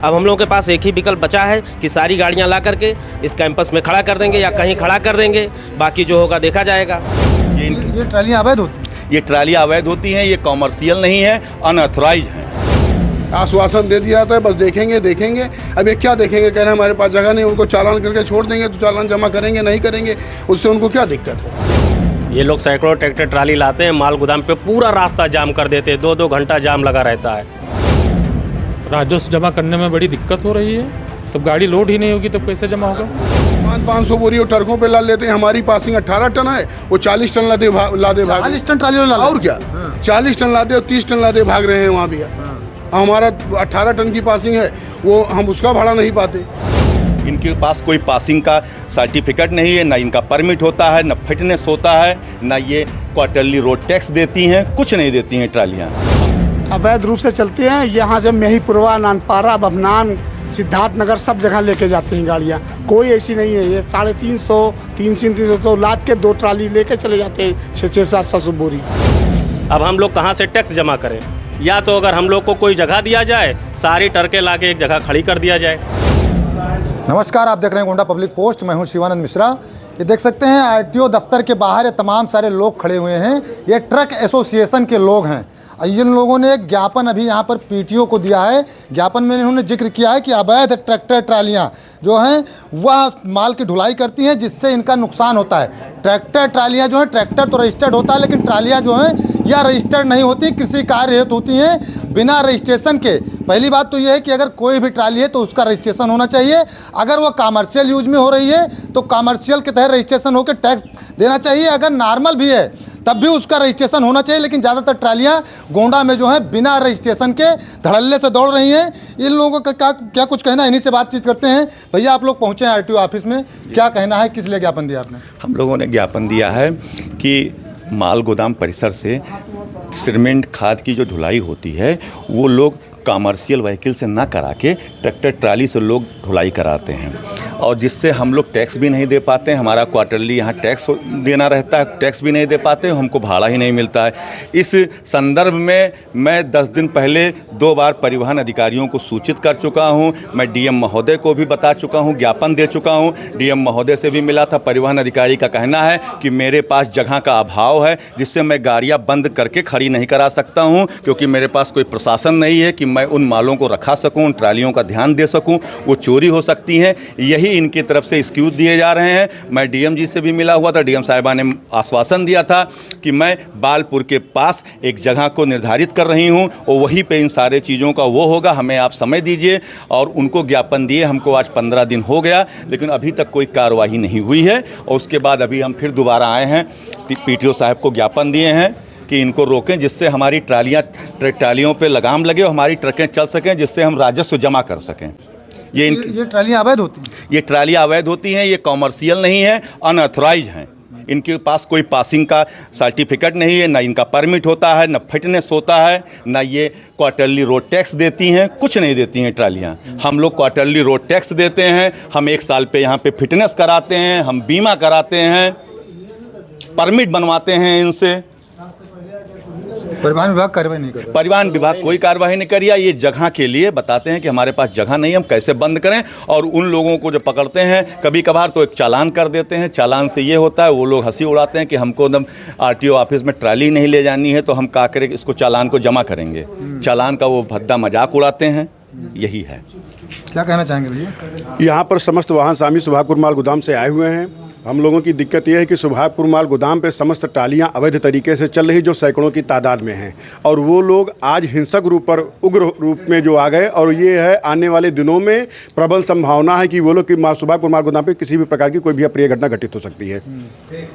अब हम लोगों के पास एक ही विकल्प बचा है कि सारी गाड़ियां ला करके इस कैंपस में खड़ा कर देंगे या कहीं खड़ा कर देंगे, बाकी जो होगा देखा जाएगा। ये ट्रालियाँ अवैध होती हैं? ये ट्रालियाँ अवैध होती हैं, ये कॉमर्शियल नहीं है, अनऑथराइज हैं। आश्वासन दे दिया था, बस देखेंगे। अब ये क्या देखेंगे, कह रहे हैं हमारे पास जगह नहीं, उनको चालान करके छोड़ देंगे तो चालान जमा करेंगे नहीं करेंगे, उससे उनको क्या दिक्कत है। ये लोग सैकड़ों ट्रैक्टर ट्राली लाते हैं, माल गोदाम पे पूरा रास्ता जाम कर देते हैं, 2-2 घंटा जाम लगा रहता है। राजस्व जमा करने में बड़ी दिक्कत हो रही है, तो गाड़ी लोड ही नहीं होगी तो कैसे जमा होगा। 500 बोरी वो ट्रकों पे ला लेते हैं, हमारी पासिंग 18 टन है, वो 40 टन ला दे 40 टन ट्राली और क्या 40 टन लादे और 30 टन लादे भाग रहे हैं वहाँ भी। हमारा 18 टन की पासिंग है, वो हम उसका भाड़ा नहीं पाते। इनके पास कोई पासिंग का सर्टिफिकेट नहीं है, ना इनका परमिट होता है, ना फिटनेस होता है, ना ये क्वार्टरली रोड टैक्स देती हैं, कुछ नहीं देती हैं ट्रालियाँ। अवैध रूप से चलती हैं। यहाँ से मेहीपुरवा, नानपारा, बभनान, सिद्धार्थनगर सब जगह लेके जाती हैं गाड़ियाँ, कोई ऐसी नहीं है। ये 350, 300 तो लाद के 2 ट्राली लेके चले जाते हैं, 600-700 बोरी। अब हम लोग कहाँ से टैक्स जमा करें? या तो अगर हम लोग को कोई जगह दिया जाए, सारी ट्रकें ला के एक जगह खड़ी कर दिया जाए। नमस्कार, आप देख रहे हैं गोंडा पब्लिक पोस्ट। मैं हूं शिवानंद मिश्रा। ये देख सकते हैं आरटीओ दफ्तर के बाहर ये तमाम सारे लोग खड़े हुए हैं। ये ट्रक एसोसिएशन के लोग हैं। इन लोगों ने एक ज्ञापन अभी यहाँ पर पीटीओ को दिया है। ज्ञापन में इन्होंने जिक्र किया है कि अवैध ट्रैक्टर ट्रालियाँ जो हैं वह माल की ढुलाई करती हैं, जिससे इनका नुकसान होता है। ट्रैक्टर ट्रालियाँ जो हैं, ट्रैक्टर तो रजिस्टर्ड होता है, लेकिन ट्रालियाँ जो हैं यह रजिस्टर्ड नहीं होती, कृषि कार्य हेतु होती हैं, बिना रजिस्ट्रेशन के। पहली बात तो यह है कि अगर कोई भी ट्राली है तो उसका रजिस्ट्रेशन होना चाहिए। अगर वह कमर्शियल यूज में हो रही है तो कमर्शियल के तहत रजिस्ट्रेशन होकर टैक्स देना चाहिए। अगर नॉर्मल भी है तब भी उसका रजिस्ट्रेशन होना चाहिए। लेकिन ज़्यादातर ट्रालियाँ गोंडा में जो है बिना रजिस्ट्रेशन के धड़ल्ले से दौड़ रही हैं। इन लोगों का क्या कुछ कहना है, इन्हीं से बातचीत करते हैं। भैया, आप लोग पहुँचे हैं आरटीओ ऑफिस में, क्या कहना है, किस लिए ज्ञापन दिया आपने? हम लोगों ने ज्ञापन दिया है कि माल गोदाम परिसर से सीमेंट खाद की जो ढुलाई होती है वो लोग कमर्शियल व्हीकल से ना करा के ट्रैक्टर ट्राली से लोग ढुलाई कराते हैं, और जिससे हम लोग टैक्स भी नहीं दे पाते हैं। हमारा क्वार्टरली यहाँ टैक्स देना रहता है, टैक्स भी नहीं दे पाते, हमको भाड़ा ही नहीं मिलता है। इस संदर्भ में मैं 10 दिन पहले 2 बार परिवहन अधिकारियों को सूचित कर चुका हूँ। मैं डीएम महोदय को भी बता चुका हूँ, ज्ञापन दे चुका हूँ। डीएम महोदय से भी मिला था। परिवहन अधिकारी का कहना है कि मेरे पास जगह का अभाव है, जिससे मैं गाड़ियाँ बंद करके खड़ी नहीं करा सकता हूँ, क्योंकि मेरे पास कोई प्रशासन नहीं है कि मैं उन मालों को रखा सकूं, उन ट्रालियों का ध्यान दे सकूं। वो चोरी हो सकती हैं, यही इनकी तरफ से एक्सक्यूज दिए जा रहे हैं। मैं डीएम जी से भी मिला हुआ था। डीएम साहिबा ने आश्वासन दिया था कि मैं बालपुर के पास एक जगह को निर्धारित कर रही हूं और वहीं पे इन सारे चीज़ों का वो होगा, हमें आप समय दीजिए। और उनको ज्ञापन दिए हमको आज 15 दिन हो गया, लेकिन अभी तक कोई कार्रवाई नहीं हुई है। और उसके बाद अभी हम फिर दोबारा आए हैं, पीटीओ साहब को ज्ञापन दिए हैं कि इनको रोकें, जिससे हमारी ट्रालियों पे लगाम लगे और हमारी ट्रकें चल सकें, जिससे हम राजस्व जमा कर सकें। ये ट्रालियाँ अवैध होती हैं? ये ट्रालियाँ अवैध होती हैं, ये कॉमर्शियल नहीं है, अनऑथराइज हैं। इनके पास कोई पासिंग का सर्टिफिकेट नहीं है, ना इनका परमिट होता है, ना फिटनेस होता है, ना ये क्वार्टरली रोड टैक्स देती हैं, कुछ नहीं देती हैं ट्रालियाँ। हम लोग क्वार्टरली रोड टैक्स देते हैं, हम 1 साल पे यहाँ पे फिटनेस कराते हैं, हम बीमा कराते हैं, परमिट बनवाते हैं इनसे। परिवहन विभाग कार्रवाई नहीं कर रहा? परिवहन विभाग कोई कार्रवाई नहीं करिए। ये जगह के लिए बताते हैं कि हमारे पास जगह नहीं है, हम कैसे बंद करें। और उन लोगों को जो पकड़ते हैं कभी कभार तो एक चालान कर देते हैं। चालान से ये होता है, वो लोग हंसी उड़ाते हैं कि हमको एकदम आरटीओ ऑफिस में ट्राली नहीं ले जानी है तो हम क्या करें, इसको चालान को जमा करेंगे। चालान का वो भद्दा मजाक उड़ाते हैं, यही है। क्या कहना चाहेंगे भैया? यहाँ पर समस्त वाहन स्वामी सुभागपुर माल गोदाम से आए हुए हैं। हम लोगों की दिक्कत यह है कि सुभागपुर माल गोदाम पे समस्त ट्रालियाँ अवैध तरीके से चल रही, जो सैकड़ों की तादाद में हैं। और वो लोग आज हिंसक रूप पर उग्र रूप में जो आ गए, और ये है आने वाले दिनों में प्रबल संभावना है कि वो लोग सुभागपुर माल गोदाम पे किसी भी प्रकार की कोई भी अप्रिय घटना घटित हो सकती है।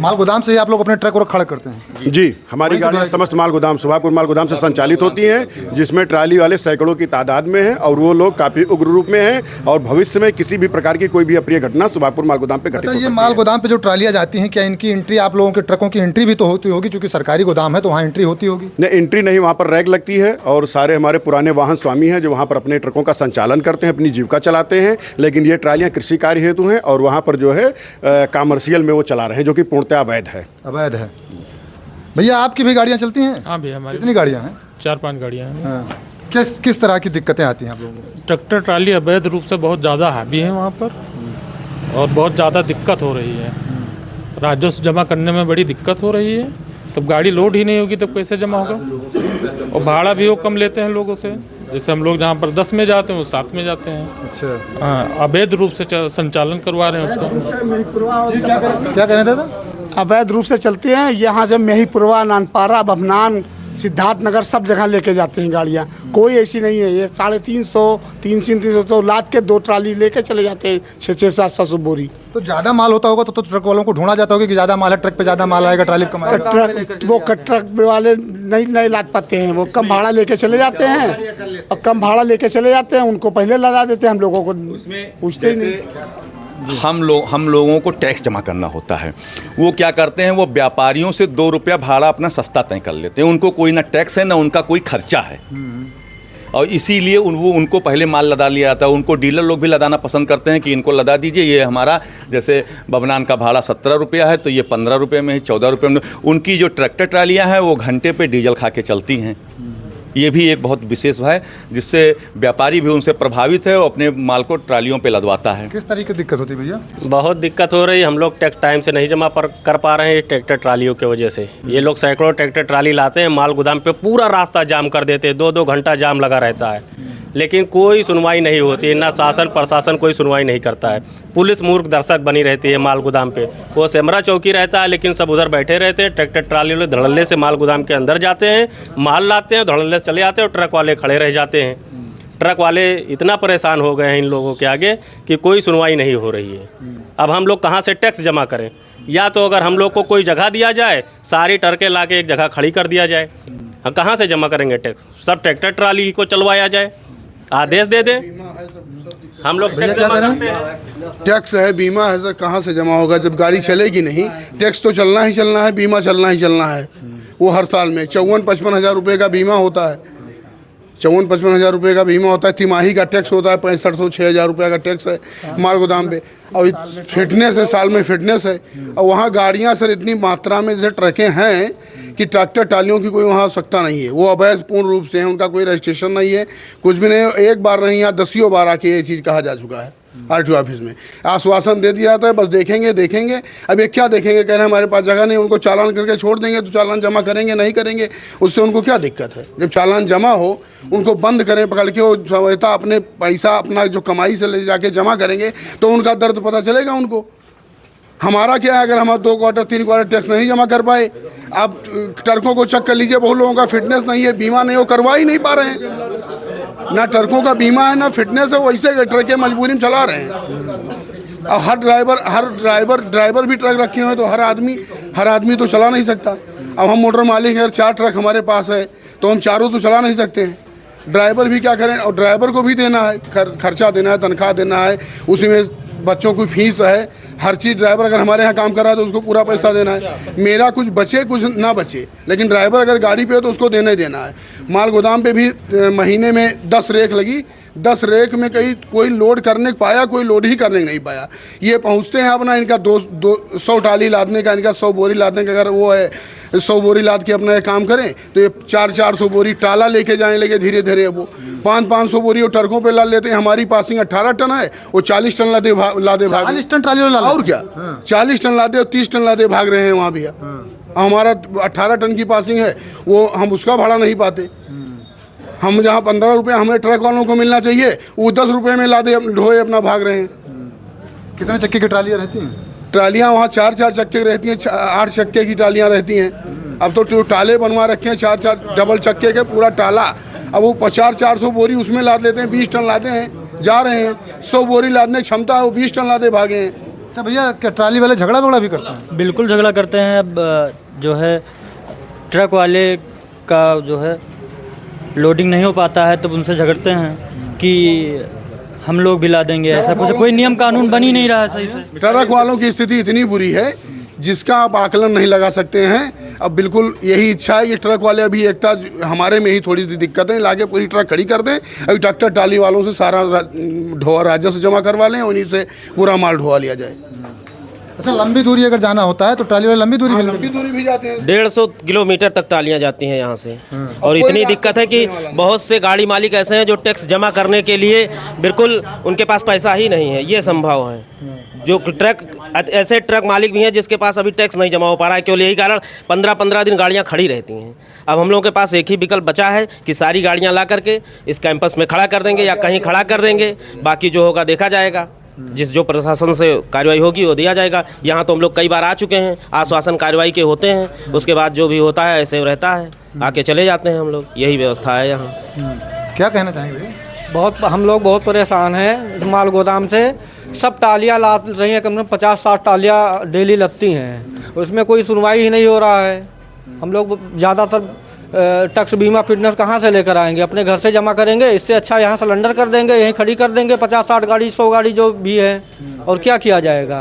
माल गोदाम से ही आप लोग अपने ट्रक और खड़े करते हैं? जी, हमारी गाड़ियाँ समस्त माल गोदाम सुभागपुर माल गोदाम से संचालित होती हैं, जिसमें ट्राली वाले सैकड़ों की तादाद में हैं, और वो लोग काफ़ी उग्र रूप में हैं, और भविष्य में किसी भी प्रकार की कोई भी अप्रिय घटना सुभागपुर माल गोदाम पे घटित हो सकती है। ये माल गोदाम पे जो ट्रालियाँ जाती हैं, क्या इनकी एंट्री, आप लोगों के ट्रकों की एंट्री भी तो होती होगी, क्योंकि सरकारी गोदाम है तो वहाँ एंट्री होती होगी? नहीं, एंट्री नहीं, वहाँ पर रैग लगती है, और सारे हमारे पुराने वाहन स्वामी हैं जो वहाँ पर अपने ट्रकों का संचालन करते हैं, अपनी जीविका चलाते हैं। लेकिन ये ट्रालियाँ कृषि कार्य हेतु हैं, और वहाँ पर जो है कमर्शियल में वो चला रहे हैं, जो कि पूर्णतः अवैध है। अवैध है। भैया, आपकी भी गाड़ियाँ चलती हैं? हाँ भैया, हमारी कितनी गाड़ियाँ हैं? 4-5 गाड़ियाँ हैं। किस तरह की दिक्कतें आती हैं आप लोगों को? ट्रैक्टर ट्राली अवैध रूप से बहुत ज़्यादा हावी है वहाँ पर और बहुत ज़्यादा दिक्कत हो रही है। राजस्व जमा करने में बड़ी दिक्कत हो रही है। तब गाड़ी लोड ही नहीं होगी तब कैसे जमा होगा? और भाड़ा भी वो कम लेते हैं लोगों से। जैसे हम लोग जहाँ पर 10 में जाते हैं वो 7 में जाते हैं। अच्छा, हाँ, अवैध रूप से संचालन करवा रहे हैं उसका। क्या कह रहे थे सर? अवैध रूप से चलते हैं। यहाँ से मेहीपुरवा, नानपारा, बभनान, सिद्धार्थनगर सब जगह लेके जाते हैं गाड़ियाँ। कोई ऐसी नहीं है। ये 350, 300 तो लाद के 2 ट्राली लेके चले जाते हैं, 600, 700 बोरी। तो ज़्यादा माल होता होगा तो ट्रक वालों को ढूंढा जाता होगा कि ज़्यादा माल है, ट्रक पे ज़्यादा माल आएगा, ट्राली कम आएगा। ट्रक वाले नहीं लाद पाते हैं। वो कम भाड़ा लेके चले जाते हैं और कम भाड़ा लेके चले जाते हैं। उनको पहले लदा देते हैं, हम लोगों को पूछते ही नहीं। हम लोगों को टैक्स जमा करना होता है। वो क्या करते हैं, वो व्यापारियों से 2 रुपया भाड़ा अपना सस्ता तय कर लेते हैं। उनको कोई ना टैक्स है ना उनका कोई खर्चा है, और इसीलिए उनको पहले माल लदा लिया जाता है। उनको डीलर लोग भी लदाना पसंद करते हैं कि इनको लदा दीजिए, ये हमारा जैसे बबनान का भाड़ा 17 रुपया है तो ये 15 रुपये में ही, 14 रुपये में। उनकी जो ट्रैक्टर ट्रालियाँ हैं वो घंटे पे डीजल खा के चलती हैं। ये भी एक बहुत विशेष है जिससे व्यापारी भी उनसे प्रभावित है और अपने माल को ट्रालियों पे लदवाता है। किस तरीके की दिक्कत होती है भैया? बहुत दिक्कत हो रही है। हम लोग टैक्स टाइम से नहीं जमा कर पा रहे हैं ट्रैक्टर ट्रालियों की वजह से। ये लोग सैकड़ों ट्रैक्टर ट्राली लाते हैं, माल गोदाम पे पूरा रास्ता जाम कर देते हैं। 2-2 घंटा जाम लगा रहता है, लेकिन कोई सुनवाई नहीं होती है। ना शासन प्रशासन कोई सुनवाई नहीं करता है। पुलिस मूर्ख दर्शक बनी रहती है माल गोदाम पे। वो सेमरा चौकी रहता है, लेकिन सब उधर बैठे रहते हैं। ट्रैक्टर ट्राली वाले धड़ल्ले से माल गोदाम के अंदर जाते हैं, माल लाते हैं, धड़ल्ले से चले जाते हैं और ट्रक वाले खड़े रह जाते हैं। ट्रक वाले इतना परेशान हो गए हैं इन लोगों के आगे कि कोई सुनवाई नहीं हो रही है। अब हम लोग कहाँ से टैक्स जमा करें? या तो अगर हम लोग को कोई जगह दिया जाए, सारी ट्रकें ला के एक जगह खड़ी कर दिया जाए। हम कहाँ से जमा करेंगे टैक्स? सब ट्रैक्टर ट्राली को चलवाया जाए, आदेश दे दे। हम लोग टैक्स जमा करते हैं। टैक्स है, बीमा है सर, कहाँ से जमा होगा जब गाड़ी चलेगी नहीं? टैक्स तो चलना ही चलना है, बीमा चलना ही चलना है। वो हर साल में 54-55 हज़ार रुपये का बीमा होता है। 54-55 हज़ार रुपये का बीमा होता है। तिमाही का टैक्स होता है 6500-6 हज़ार रुपये का टैक्स है माल गोदाम पे। और फिटनेस है, साल में फिटनेस है। और वहाँ गाड़ियाँ सर इतनी मात्रा में जैसे ट्रकें हैं कि ट्रैक्टर ट्रालियों की कोई वहाँ आवश्यकता नहीं है। वो अवैध पूर्ण रूप से हैं, उनका कोई रजिस्ट्रेशन नहीं है, कुछ भी नहीं। एक बार नहीं, यहाँ 10 बार आके ये चीज़ कहा जा चुका है। RTO ऑफिस में आश्वासन दे दिया जाता है, बस देखेंगे। अब ये क्या देखेंगे? कह रहे हैं हमारे पास जगह नहीं। उनको चालान करके छोड़ देंगे तो चालान जमा करेंगे, नहीं करेंगे, उससे उनको क्या दिक्कत है? जब चालान जमा हो उनको बंद करें पकड़ के, वो समझता अपने पैसा अपना जो कमाई से ले जाके जमा करेंगे तो उनका दर्द पता चलेगा उनको। हमारा क्या है, अगर हम 2 क्वार्टर 3 क्वार्टर टैक्स नहीं जमा कर पाए, आप ट्रकों को चेक कर लीजिए, बहुत लोगों का फिटनेस नहीं है, बीमा नहीं हो, करवा ही नहीं पा रहे हैं। ना ट्रकों का बीमा है ना फिटनेस है, वैसे ट्रकें मजबूरी में चला रहे हैं। और हर ड्राइवर भी ट्रक रखे हुए हैं, तो हर आदमी तो चला नहीं सकता। अब हम मोटर मालिक हैं, 4 ट्रक हमारे पास है तो हम चारों तो चला नहीं सकते हैं। ड्राइवर भी क्या करें? और ड्राइवर को भी देना है, खर्चा देना है, तनख्वाह देना है, उसी में बच्चों की फीस है, हर चीज़। ड्राइवर अगर हमारे यहाँ काम कर रहा है तो उसको पूरा पैसा देना है। मेरा कुछ बचे कुछ ना बचे, लेकिन ड्राइवर अगर गाड़ी पे है तो उसको देना ही देना है। माल गोदाम पे भी महीने में 10 रेक लगी, 10 रेक में कहीं कोई लोड करने पाया, कोई लोड ही करने नहीं पाया। ये पहुँचते हैं अपना, इनका 100 टाली लादने का, इनका 100 बोरी लादने का अगर वो है 100 बोरी लाद के अपना काम करें तो ये 400 बोरी टाला लेके जाने लगे धीरे धीरे। वो 500 बोरी वो ट्रकों पे ला लेते हैं। हमारी पासिंग 18 टन है, वो 40 टन लादे भाग 40 टन ट्राली और क्या 40 टन लादे और 30 टन लादे भाग रहे हैं वहाँ भैया। हमारा 18 टन की पासिंग है, वो हम उसका भाड़ा नहीं पाते। हम जहाँ 15 रुपये हमें ट्रक वालों को मिलना चाहिए, वो 10 रुपये में लादे ढोए अपना भाग रहे हैं। कितने चक्के की ट्रालियाँ रहती हैं? ट्रालियाँ वहाँ 4-4 चक्के रहती हैं, 8 चक्के की ट्रालियाँ रहती हैं। अब तो टाले बनवा रखे हैं 4-4 डबल चक्के के, पूरा टाला। अब वो 400 बोरी उसमें लाद लेते हैं, 20 टन लाते हैं, जा रहे हैं। 100 बोरी लादने की क्षमता है, वो 20 टन लादे भागे हैं। अच्छा भैया, क्या ट्राली वाले झगड़ा भी करते हैं? बिल्कुल झगड़ा करते हैं। अब जो है ट्रक वाले का जो है लोडिंग नहीं हो पाता है, तब उनसे झगड़ते हैं कि हम लोग भी ला देंगे। ऐसा कुछ कोई नियम कानून बन ही नहीं रहा है सही से। ट्रक वालों की स्थिति इतनी बुरी है जिसका आप आकलन नहीं लगा सकते हैं। अब बिल्कुल यही इच्छा है, ये ट्रक वाले अभी एकता हमारे में ही थोड़ी सी दिक्कत है, लाके पूरी ट्रक खड़ी कर दें। अभी ट्रैक्टर ट्राली वालों से सारा राजस्व जमा करवा लें, उन्हीं से पूरा माल ढोवा लिया जाए। अच्छा, लंबी दूरी अगर जाना होता है तो ट्राली वाले लंबी दूरी भी लंबी दूरी भी जाते हैं। 150 किलोमीटर तक ट्रालियाँ जाती हैं यहाँ से। और इतनी दिक्कत है कि बहुत से गाड़ी मालिक ऐसे हैं जो टैक्स जमा करने के लिए बिल्कुल उनके पास पैसा ही नहीं है, ये संभव है। जो ऐसे ट्रक मालिक भी हैं जिसके पास अभी टैक्स नहीं जमा हो पा रहा है, केवल यही कारण 15-15 दिन गाड़ियाँ खड़ी रहती हैं। अब हम लोगों के पास एक ही विकल्प बचा है कि सारी गाड़ियाँ ला करके इस कैंपस में खड़ा कर देंगे या कहीं खड़ा कर देंगे, बाकी जो होगा देखा जाएगा। जिस जो प्रशासन से कार्रवाई होगी वो दिया जाएगा। यहाँ तो हम लोग कई बार आ चुके हैं, आश्वासन कार्रवाई के होते हैं, उसके बाद जो भी होता है ऐसे रहता है, आके चले जाते हैं हम लोग, यही व्यवस्था है यहाँ। क्या कहना चाहेंगे भैया? हम लोग बहुत परेशान हैं इस माल गोदाम से। सब टालियाँ ला रही हैं, कम से कम 50-60 टालियाँ डेली लगती हैं, उसमें कोई सुनवाई ही नहीं हो रहा है। हम लोग ज़्यादातर टैक्स बीमा फिटनेस कहाँ से लेकर आएंगे? अपने घर से जमा करेंगे, इससे अच्छा यहाँ सिलेंडर कर देंगे, यहीं खड़ी कर देंगे 50-60 गाड़ी 100 गाड़ी जो भी है, और क्या किया जाएगा।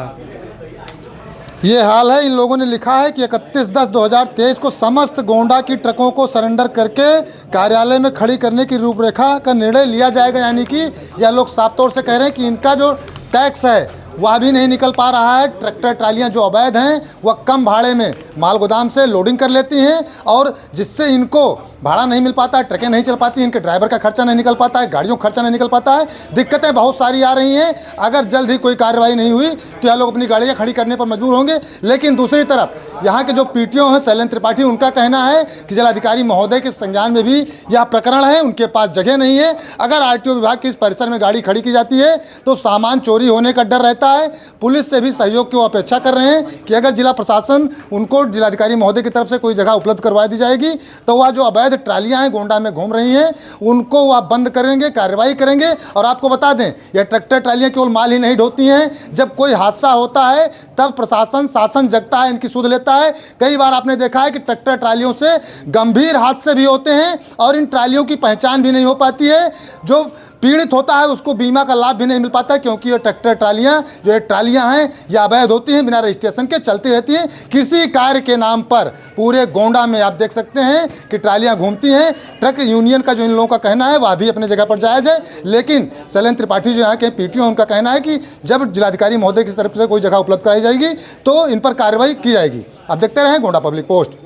ये हाल है। इन लोगों ने लिखा है कि 31/10/2023 को समस्त गोंडा की ट्रकों को सरेंडर करके कार्यालय में खड़ी करने की रूपरेखा का निर्णय लिया जाएगा। यानी कि यह लोग साफ तौर से कह रहे हैं कि इनका जो टैक्स है वह भी नहीं निकल पा रहा है। ट्रैक्टर ट्रालियाँ जो अवैध हैं वह कम भाड़े में माल गोदाम से लोडिंग कर लेती हैं और जिससे इनको भाड़ा नहीं मिल पाता है, ट्रकें नहीं चल पाती, इनके ड्राइवर का खर्चा नहीं निकल पाता है, गाड़ियों का खर्चा नहीं निकल पाता है। दिक्कतें बहुत सारी आ रही हैं। अगर जल्द ही कोई कार्रवाई नहीं हुई तो यह लोग अपनी गाड़ियाँ खड़ी करने पर मजबूर होंगे। लेकिन दूसरी तरफ यहाँ के जो पीटीओ हैं शैलेंद्र त्रिपाठी, उनका कहना है कि जिलाधिकारी महोदय के संज्ञान में भी यह प्रकरण है, उनके पास जगह नहीं है। अगर आरटीओ विभाग के इस परिसर में गाड़ी खड़ी की जाती है तो सामान चोरी होने का डर रहता है। पुलिस से भी सहयोग की वो अपेक्षा कर रहे हैं कि अगर जिला प्रशासन उनको जिलाधिकारी महोदय की तरफ से कोई जगह उपलब्ध करवा दी जाएगी तो वह जो अवैध ट्रालियां हैं गोंडा में घूम रही हैं उनको वह बंद करेंगे, कार्रवाई करेंगे। और आपको बता दें, यह ट्रैक्टर ट्रालियां केवल माल ही नहीं ढोती हैं, जब कोई हादसा होता है तब प्रशासन शासन जगता है, इनकी सुध लेता है। कई बार आपने देखा है कि ट्रैक्टर ट्रालियों से गंभीर हादसे भी होते हैं और इन ट्रालियों की पहचान भी नहीं हो पाती है। जो पीड़ित होता है उसको बीमा का लाभ भी नहीं मिल पाता, क्योंकि ये ट्रैक्टर ट्रालियाँ जो ये ट्रालियाँ हैं ये अवैध होती हैं, बिना रजिस्ट्रेशन के चलती रहती हैं। कृषि कार्य के नाम पर पूरे गोंडा में आप देख सकते हैं कि ट्रालियाँ घूमती हैं। ट्रक यूनियन का जो इन लोगों का कहना है वह भी अपने जगह पर जायज़ है, लेकिन शैलेंद्र त्रिपाठी जो यहाँ के पीटीओ उनका कहना है कि जब जिलाधिकारी महोदय की तरफ से कोई जगह उपलब्ध कराई जाएगी तो इन पर कार्रवाई की जाएगी। आप देखते रहें गोंडा पब्लिक पोस्ट।